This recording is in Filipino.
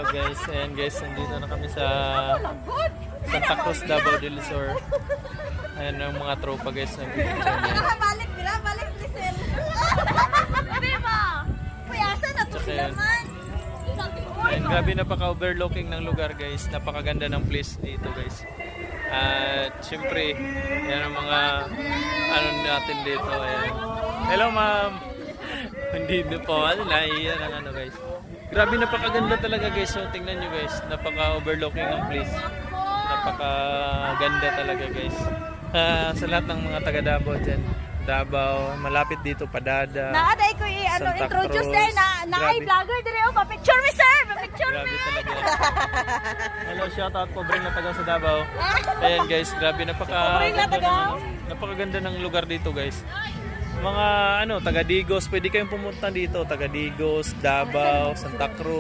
Hello guys, ayan guys, nandito na kami sa Santa Cruz, Davao del Sur. Ayan ang mga tropa guys, nag-picture niya. Balik, balik, listen. Diba? Puyasa na to sila man. Ayan, grabe napaka-overlooking ng lugar guys, napakaganda ng place dito guys. At syempre, yan ang mga ano natin dito. Ayan. Hello ma'am! Hindi na po, naiiyan ang ano guys. Grabe napakaganda talaga guys, so tingnan nyo guys, napaka-overlooking ng place. Napakaganda talaga guys. Sa lahat ng mga taga Davao dyan, Davao, malapit dito, Padada, Naaday ko Santa introduce Cruz. din na ay Grabe. vlogger dire oh, pa-picture me sir, pa-picture Grabe me. talaga. Hello, shoutout po Bring na taga sa Davao. Ayan guys, grabe napakaganda ng lugar dito guys. Mga ano, taga Digos, pwede kayong pumunta dito, taga Digos, Davao, Santa Cruz.